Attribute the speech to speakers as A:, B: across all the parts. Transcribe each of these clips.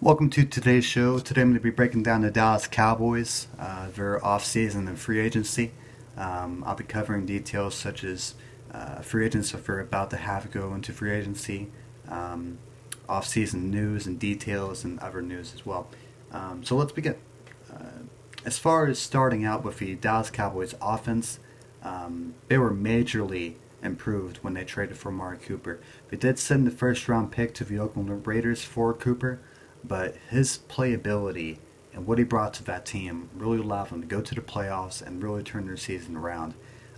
A: Welcome to today's show. Today I'm going to be breaking down the Dallas Cowboys, their off-season and free agency. I'll be covering details such as free agents if they're about to have go into free agency, off-season news and details, and other news as well. So let's begin. As far as starting out with the Dallas Cowboys offense, they were majorly improved when they traded for Amari Cooper. They did send the first-round pick to the Oakland Raiders for Cooper, but his playability and what he brought to that team really allowed them to go to the playoffs and really turn their season around.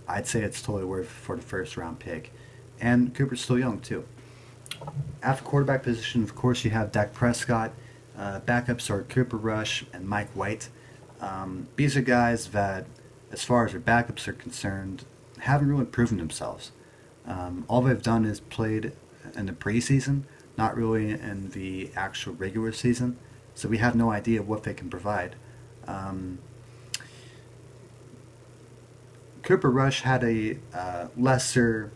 A: I'd say it's totally worth for the first round pick. And Cooper's still young too. At the quarterback position, of course, you have Dak Prescott. Backups are Cooper Rush and Mike White. These are guys that, as far as their backups are concerned, haven't really proven themselves. All they've done is played in the preseason, not really in the actual regular season, so we have no idea what they can provide. Cooper Rush had a lesser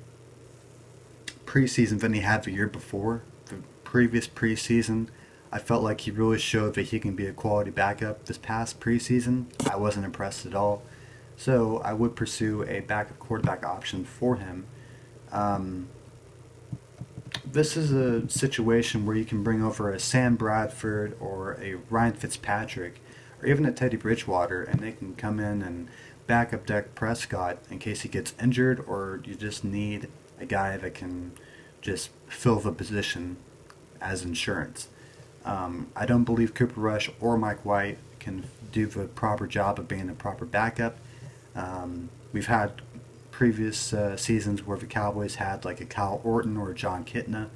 A: preseason than he had the year before. The previous preseason, I felt like he really showed that he can be a quality backup. This past preseason, I wasn't impressed at all, so I would pursue a backup quarterback option for him. This is a situation where you can bring over a Sam Bradford or a Ryan Fitzpatrick or even a Teddy Bridgewater, and they can come in and back up Dak Prescott in case he gets injured, or you just need a guy that can just fill the position as insurance. I don't believe Cooper Rush or Mike White can do the proper job of being a proper backup. We've had previous seasons where the Cowboys had like a Kyle Orton or a John Kitna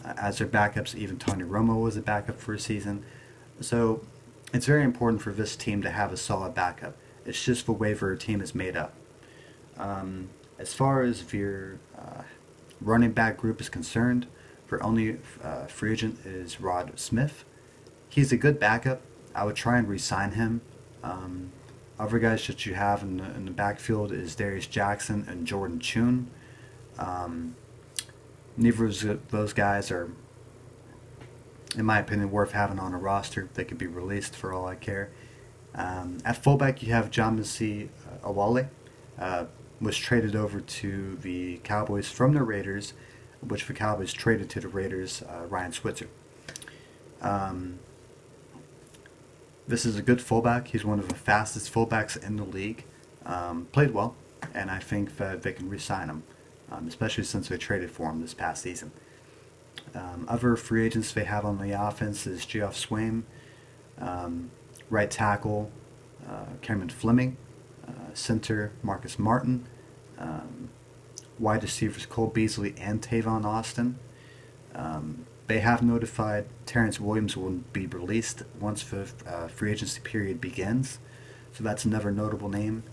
A: as their backups. Even Tony Romo was a backup for a season. So it's very important for this team to have a solid backup. It's just the way their team is made up. As far as your running back group is concerned, their only free agent is Rod Smith. He's a good backup. I would try and re-sign him. Other guys that you have in the backfield is Darius Jackson and Jordan Chun. Neither of those guys are, in my opinion, worth having on a roster. They could be released for all I care. At fullback, you have Jamisi Awale, was traded over to the Cowboys from the Raiders, which the Cowboys traded to the Raiders, Ryan Switzer. This is a good fullback. He's one of the fastest fullbacks in the league. Played well, and I think that they can re-sign him, especially since they traded for him this past season. Other free agents they have on the offense is Geoff Swaim, right tackle Cameron Fleming, center Marcus Martin, wide receivers Cole Beasley and Tavon Austin. They have notified Terrence Williams will be released once the free agency period begins, so that's another notable name.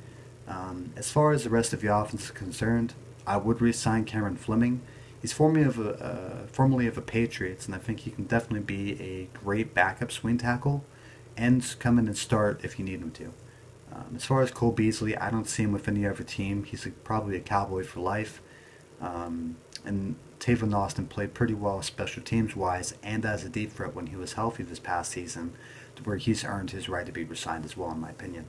A: As far as the rest of the offense is concerned, I would re-sign Cameron Fleming. He's formerly of the Patriots, and I think he can definitely be a great backup swing tackle and come in and start if you need him to. As far as Cole Beasley, I don't see him with any other team. He's probably a Cowboy for life. And Tavon Austin played pretty well special teams wise and as a deep threat when he was healthy this past season, to where he's earned his right to be re-signed as well, in my opinion.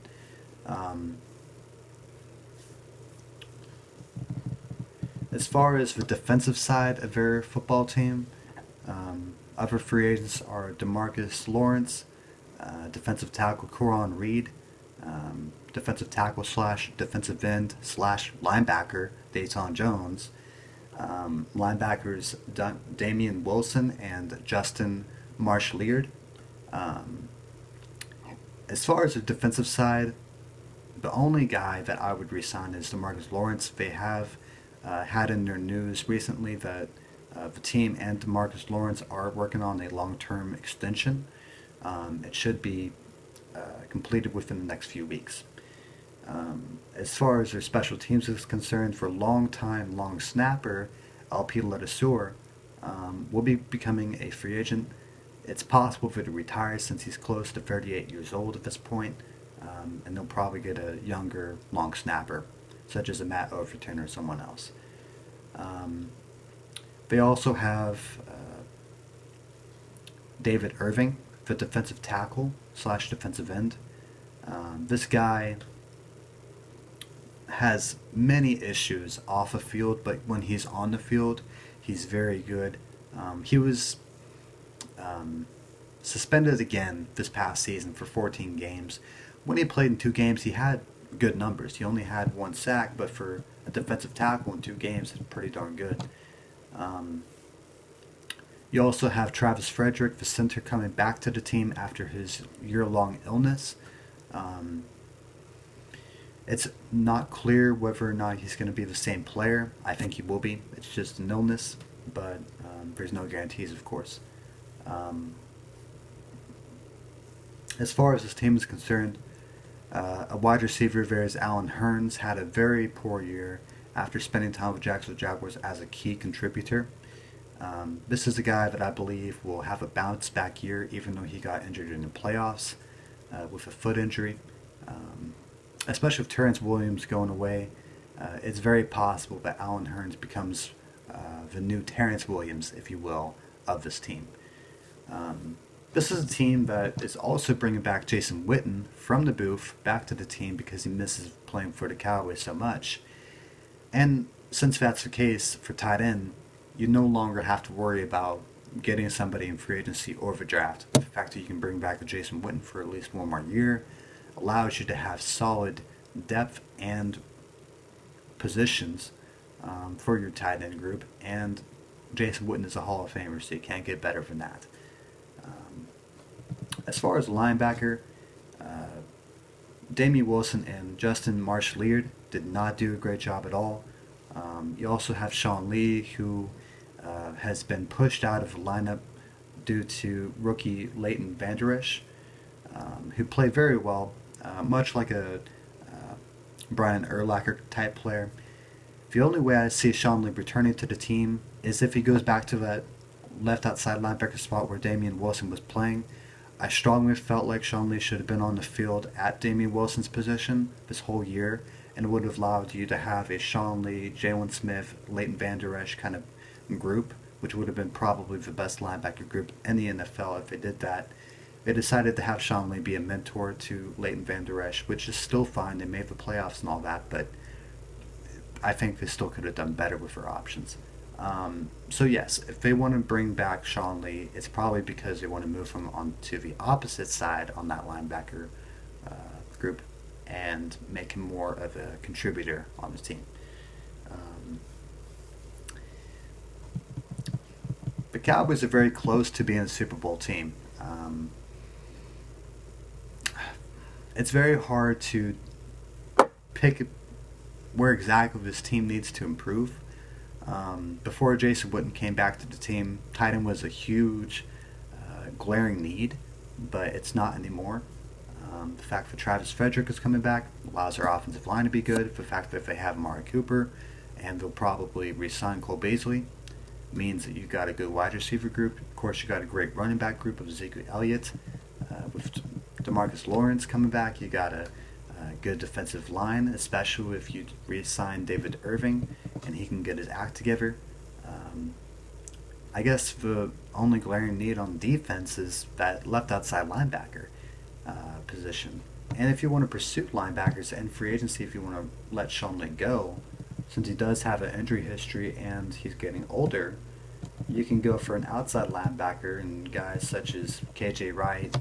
A: As far as the defensive side of their football team, other free agents are DeMarcus Lawrence, defensive tackle Coron Reed, defensive tackle / defensive end / linebacker Dayton Jones, linebackers Damian Wilson and Justin Marsh-Leard. As far as the defensive side, the only guy that I would re-sign is DeMarcus Lawrence. They have had in their news recently that the team and DeMarcus Lawrence are working on a long-term extension. It should be completed within the next few weeks. As far as their special teams is concerned, for long-time long snapper LP Ledesor will be becoming a free agent. It's possible for him to retire since he's close to 38 years old at this point, and they'll probably get a younger long snapper, such as a Matt Overton or someone else. They also have David Irving, the defensive tackle slash defensive end. This guy has many issues off the field, but when he's on the field, he's very good. He was suspended again this past season for 14 games. When he played in 2 games, he had good numbers. He only had 1 sack, but for a defensive tackle in 2 games, it's pretty darn good. You also have Travis Frederick, the center, coming back to the team after his year-long illness. It's not clear whether or not he's going to be the same player. I think he will be. It's just an illness, but there's no guarantees, of course. As far as this team is concerned, a wide receiver there is Allen Hurns had a very poor year after spending time with Jacksonville Jaguars as a key contributor. This is a guy that I believe will have a bounce back year, even though he got injured in the playoffs with a foot injury. Especially with Terrence Williams going away, it's very possible that Allen Hurns becomes the new Terrence Williams, if you will, of this team. This is a team that is also bringing back Jason Witten from the booth back to the team because he misses playing for the Cowboys so much. And since that's the case for tight end, you no longer have to worry about getting somebody in free agency or the draft. The fact that you can bring back a Jason Witten for at least 1 more year allows you to have solid depth and positions for your tight end group, and Jason Witten is a Hall of Famer, so you can't get better than that. As far as linebacker, Damian Wilson and Justin Marsh-Leard did not do a great job at all. You also have Sean Lee, who has been pushed out of the lineup due to rookie Leighton Vander Esch, who played very well, much like a Brian Urlacher type player. The only way I see Sean Lee returning to the team is if he goes back to that left outside linebacker spot where Damian Wilson was playing. I strongly felt like Sean Lee should have been on the field at Damian Wilson's position this whole year, and it would have allowed you to have a Sean Lee, Jalen Smith, Leighton Vander Esch kind of group, which would have been probably the best linebacker group in the NFL if they did that. They decided to have Sean Lee be a mentor to Leighton Vander Esch, which is still fine. They made the playoffs and all that, but I think they still could have done better with their options. So yes, if they want to bring back Sean Lee, it's probably because they want to move him onto the opposite side on that linebacker group and make him more of a contributor on the team. The Cowboys are very close to being a Super Bowl team. It's very hard to pick where exactly this team needs to improve. Before Jason Witten came back to the team, tight end was a huge, glaring need, but it's not anymore. The fact that Travis Frederick is coming back allows our offensive line to be good. The fact that they have Amari Cooper, and they'll probably re-sign Cole Beasley, means that you've got a good wide receiver group. Of course, you got a great running back group of Ezekiel Elliott. With DeMarcus Lawrence coming back, you got a good defensive line, especially if you re-sign David Irving and he can get his act together. I guess the only glaring need on defense is that left outside linebacker position. And if you want to pursue linebackers in free agency, if you want to let Sean Lee go, since he does have an injury history and he's getting older, you can go for an outside linebacker and guys such as KJ Wright,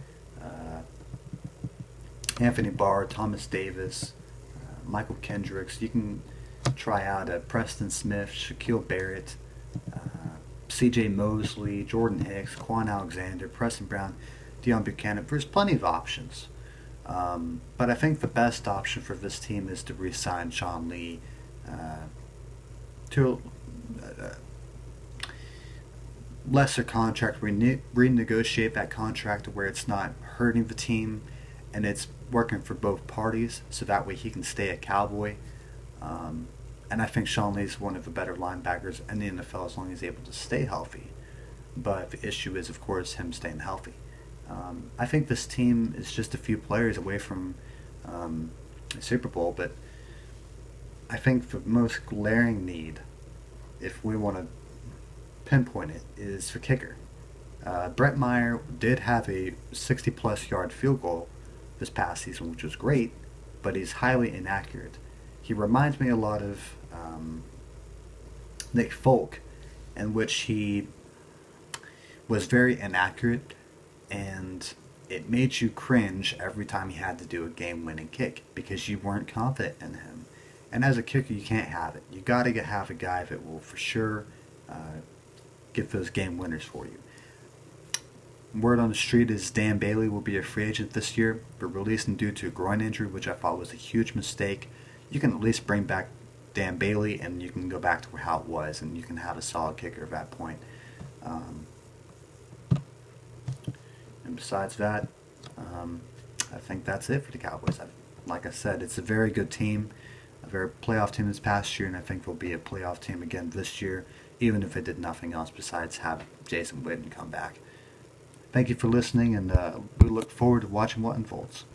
A: Anthony Barr, Thomas Davis, Michael Kendricks. You can try out Preston Smith, Shaquille Barrett, C.J. Mosley, Jordan Hicks, Quan Alexander, Preston Brown, Deion Buchanan. There's plenty of options. But I think the best option for this team is to re-sign Sean Lee to a lesser contract, renegotiate that contract where it's not hurting the team and it's working for both parties, so that way he can stay a Cowboy. And I think Sean Lee is one of the better linebackers in the NFL as long as he's able to stay healthy. But the issue is, of course, him staying healthy. I think this team is just a few players away from the Super Bowl, but I think the most glaring need, if we want to pinpoint it, is for kicker. Brett Meyer did have a 60-plus yard field goal this past season, which was great, but he's highly inaccurate. He reminds me a lot of Nick Folk, in which he was very inaccurate, and it made you cringe every time he had to do a game-winning kick because you weren't confident in him. And as a kicker, you can't have it. You got to have a guy that will for sure get those game winners for you. Word on the street is Dan Bailey will be a free agent this year, but released him due to a groin injury, which I thought was a huge mistake. You can at least bring back Dan Bailey, and you can go back to how it was, and you can have a solid kicker at that point. And besides that, I think that's it for the Cowboys. Like I said, it's a very good team, a very playoff team this past year, and I think they'll be a playoff team again this year, even if they did nothing else besides have Jason Witten come back. Thank you for listening, and we look forward to watching what unfolds.